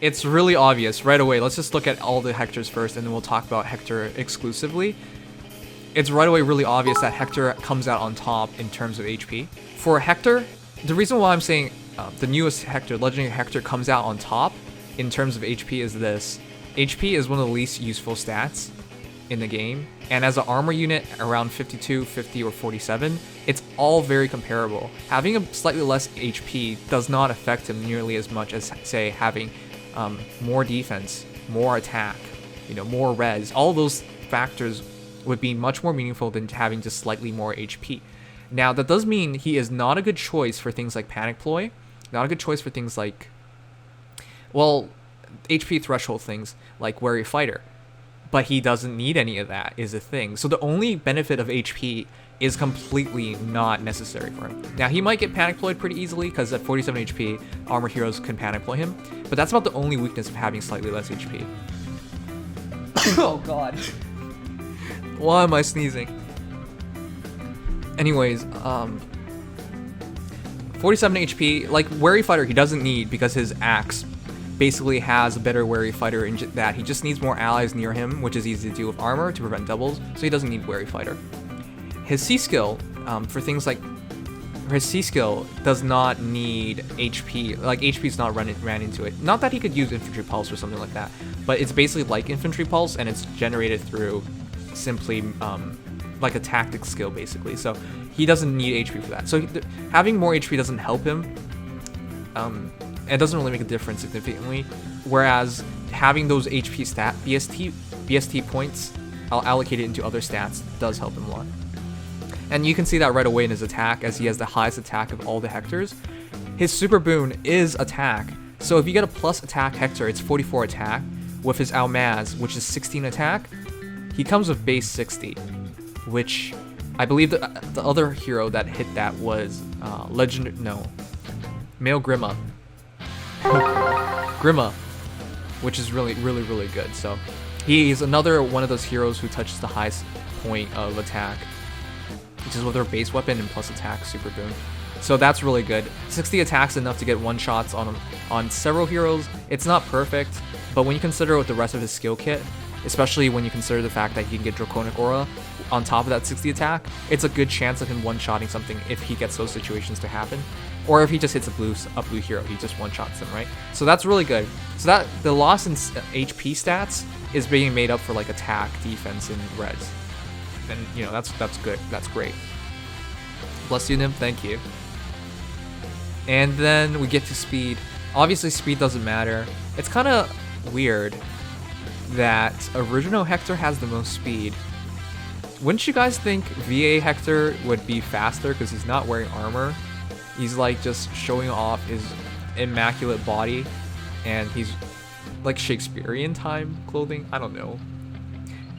It's really obvious right away. Let's just look at all the Hectors first, and then we'll talk about Hector exclusively. It's right away really obvious that Hector comes out on top in terms of HP. For Hector, the reason why I'm saying the newest Hector, Legendary Hector, comes out on top in terms of HP is this. HP is one of the least useful stats in the game, and as an armor unit around 52, 50, or 47, it's all very comparable. Having a slightly less HP does not affect him nearly as much as, say, having more defense, more attack, more res. All those factors would be much more meaningful than having just slightly more HP. Now, that does mean he is not a good choice for things like Panic Ploy, not a good choice for things like, well, HP threshold things like Wary Fighter. But he doesn't need any of that, is a thing. So the only benefit of HP is completely not necessary for him. Now, he might get Panic Ployed pretty easily, because at 47 HP, Armor Heroes can Panic Ploy him. But that's about the only weakness of having slightly less HP. Oh god. Why am I sneezing? Anyways, 47 HP, like Wary Fighter, he doesn't need, because his axe basically has a better Wary Fighter in that he just needs more allies near him, which is easy to do with armor to prevent doubles, so he doesn't need Wary Fighter. His C skill, for things like, his C skill does not need HP, like HP's not ran into it. Not that he could use Infantry Pulse or something like that, but it's basically like Infantry Pulse, and it's generated through simply like a tactic skill basically, so he doesn't need HP for that. So having more HP doesn't help him. It doesn't really make a difference significantly, whereas having those HP stat BST points allocated into other stats does help him a lot. And you can see that right away in his attack, as he has the highest attack of all the Hectors. His super boon is attack, so if you get a plus attack Hector, it's 44 attack. With his Almaz, which is 16 attack, he comes with base 60, which I believe the other hero that hit that was Male Grima. Grima, which is really good. So he's another one of those heroes who touches the highest point of attack, which is with their base weapon and plus attack super boon. So that's really good. 60 attacks enough to get one shots on several heroes. It's not perfect, but when you consider with the rest of his skill kit, especially when you consider the fact that he can get Draconic Aura on top of that 60 attack, it's a good chance of him one-shotting something if he gets those situations to happen. Or if he just hits a blue hero, he just one-shots them, right? So that's really good. So that the loss in HP stats is being made up for like attack, defense, and res. And that's good. That's great. Bless you, Nim. Thank you. And then we get to speed. Obviously, speed doesn't matter. It's kind of weird that original Hector has the most speed. Wouldn't you guys think VA Hector would be faster because he's not wearing armor? He's like just showing off his immaculate body, and he's like Shakespearean time clothing. I don't know.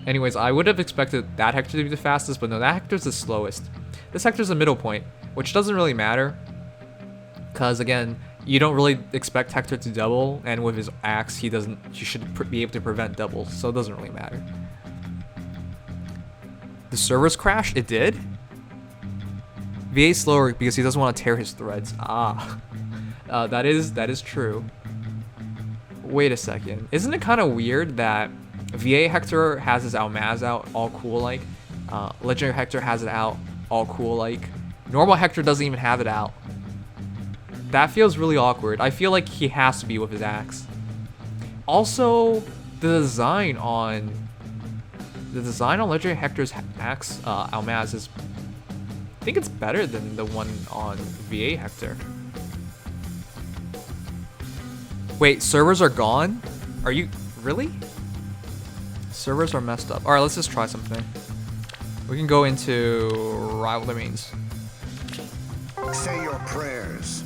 Anyways, I would have expected that Hector to be the fastest, but no, that Hector's the slowest. This Hector's the middle point, which doesn't really matter, because again, you don't really expect Hector to double, and with his axe, he should be able to prevent doubles, so it doesn't really matter. The servers crashed? It did? VA slower because he doesn't want to tear his threads. That is true. Wait a second. Isn't it kind of weird that VA Hector has his Almaz out all cool like? Legendary Hector has it out all cool like? Normal Hector doesn't even have it out. That feels really awkward. I feel like he has to be with his axe. Also, the design on Legendary Hector's axe, Almaz, is, I think it's better than the one on VA Hector. Wait, servers are gone? Are you really? Servers are messed up. All right, let's just try something. We can go into rival domains. Say your prayers.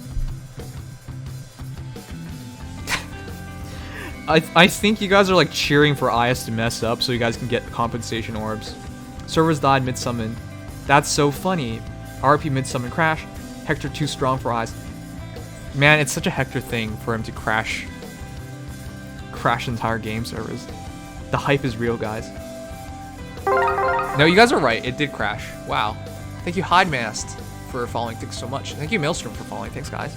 I think you guys are like cheering for IS to mess up so you guys can get compensation orbs. Servers died mid-summon. That's so funny. RP mid-summon crash. Hector too strong for IS. Man, it's such a Hector thing for him to crash entire game servers. The hype is real, guys. No, you guys are right. It did crash. Wow. Thank you, Hidemast, for following. Thanks so much. Thank you, Maelstrom, for following. Thanks, guys.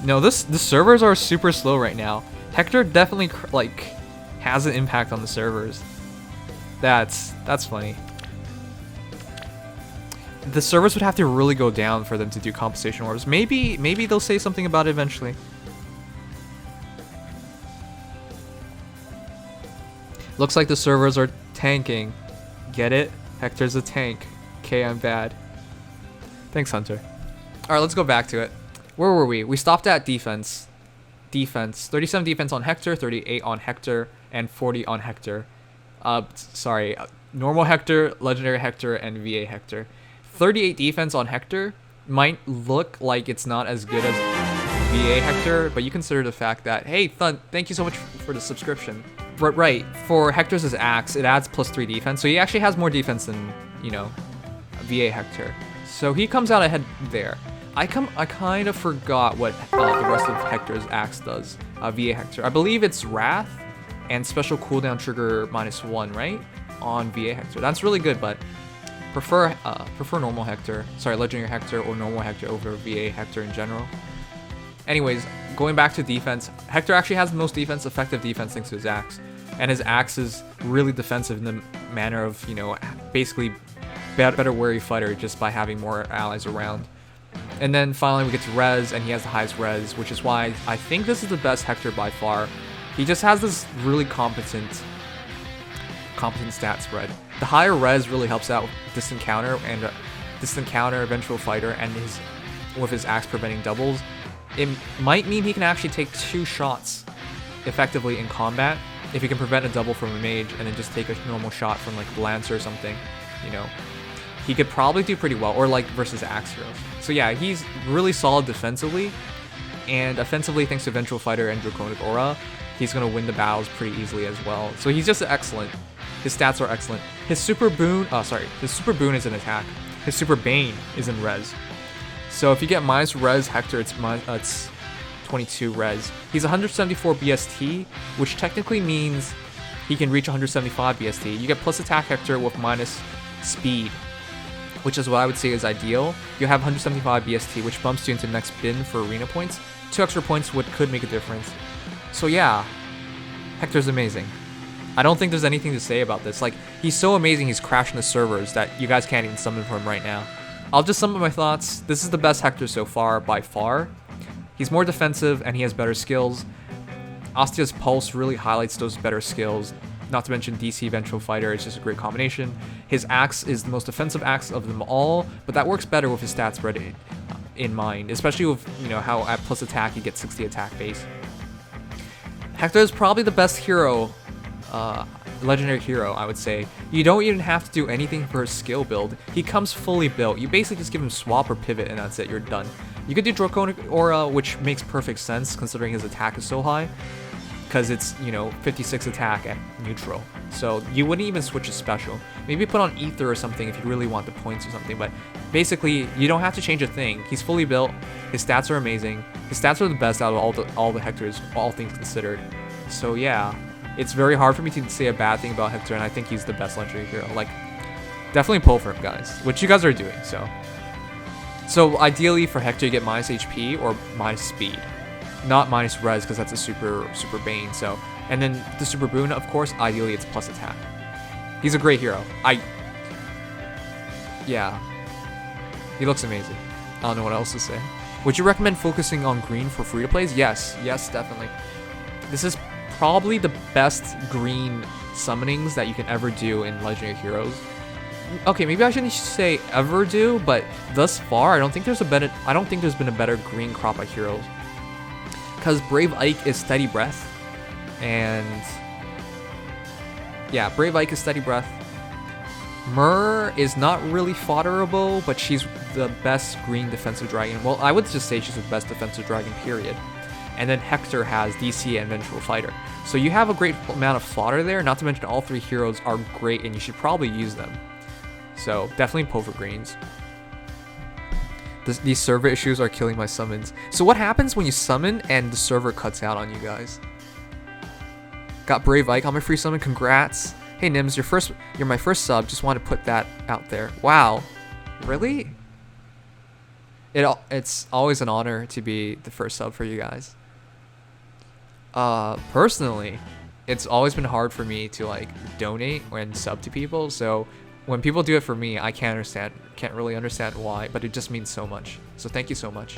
No, the servers are super slow right now. Hector definitely like has an impact on the servers. That's funny. The servers would have to really go down for them to do compensation wars. Maybe they'll say something about it eventually. Looks like the servers are tanking. Get it? Hector's a tank. Okay, I'm bad. Thanks, Hunter. Alright, let's go back to it. Where were we? We stopped at defense. Defense. 37 defense on Hector, 38 on Hector, and 40 on Hector. Sorry. Normal Hector, Legendary Hector, and VA Hector. 38 defense on Hector might look like it's not as good as VA Hector, but you consider the fact that, hey, Thun, thank you so much for the subscription. Right, for Hector's axe, it adds +3 defense, so he actually has more defense than, you know, VA Hector. So he comes out ahead there. I kind of forgot what the rest of Hector's axe does, VA Hector. I believe it's Wrath and special cooldown trigger -1, right? On VA Hector. That's really good, but prefer normal Hector. Sorry, Legendary Hector or normal Hector over VA Hector in general. Anyways, going back to defense, Hector actually has the most defense, effective defense thanks to his axe. And his axe is really defensive in the manner of, you know, basically better wary fighter just by having more allies around. And then finally we get to res, and he has the highest res, which is why I think this is the best Hector by far. He just has this really competent stat spread. The higher res really helps out with distant counter and eventual fighter, and with his axe preventing doubles. It might mean he can actually take 2 shots effectively in combat if he can prevent a double from a mage and then just take a normal shot from like the Lancer or something, you know. He could probably do pretty well, or like versus Axe heroes. So yeah, he's really solid defensively, and offensively thanks to Eventual Fighter and Draconic Aura, he's going to win the battles pretty easily as well. So he's just excellent. His stats are excellent. His super boon, his super boon is in attack. His super bane is in res. So if you get minus res Hector, it's 22 res. He's 174 BST, which technically means he can reach 175 BST. You get plus attack Hector with minus speed, which is what I would say is ideal. You have 175 BST, which bumps you into the next bin for arena points. 2 extra points could make a difference. So yeah, Hector's amazing. I don't think there's anything to say about this. Like, he's so amazing, he's crashing the servers that you guys can't even summon for him right now. I'll just sum up my thoughts. This is the best Hector so far, by far. He's more defensive, and he has better skills. Ostia's Pulse really highlights those better skills. Not to mention DC Eventual Fighter, it's just a great combination. His axe is the most offensive axe of them all, but that works better with his stat spread in mind, especially with, you know, how at plus attack you get 60 attack base. Hector is probably the best hero, legendary hero, I would say. You don't even have to do anything for his skill build. He comes fully built. You basically just give him swap or pivot and that's it, you're done. You could do Draconic Aura, which makes perfect sense considering his attack is so high, because it's, you know, 56 attack at neutral. So you wouldn't even switch his special. Maybe put on Ether or something if you really want the points or something, but basically you don't have to change a thing. He's fully built. His stats are amazing. His stats are the best out of all the Hectors, all things considered. So yeah, it's very hard for me to say a bad thing about Hector, and I think he's the best legendary hero. Like, definitely pull for him, guys, which you guys are doing. So ideally for Hector, you get minus HP or minus speed, not minus res, because that's a super bane. So, and then the super boon, of course, ideally it's plus attack. He's a great hero. Yeah, he looks amazing. I don't know what else to say. Would you recommend focusing on green for free to plays? Yes, definitely. This is probably the best green summonings that you can ever do in Legendary Heroes. Okay, maybe I shouldn't say ever do, but thus far, I don't think there's been a better green crop of heroes. Because Brave Ike is steady breath, and yeah, Brave Ike is steady breath. Myrrh is not really fodderable, but she's the best green defensive dragon. Well, I would just say she's the best defensive dragon, period. And then Hector has DC and Vengeful Fighter. So you have a great amount of fodder there, not to mention all 3 heroes are great and you should probably use them. So definitely pull for greens. These server issues are killing my summons. So what happens when you summon and the server cuts out on you guys? Got Brave Ike on my free summon, congrats. Hey Nims, you're my first sub, just want to put that out there. Wow, really? It's always an honor to be the first sub for you guys. Personally, it's always been hard for me to like donate and sub to people. So when people do it for me, I can't really understand why, but it just means so much. So thank you so much.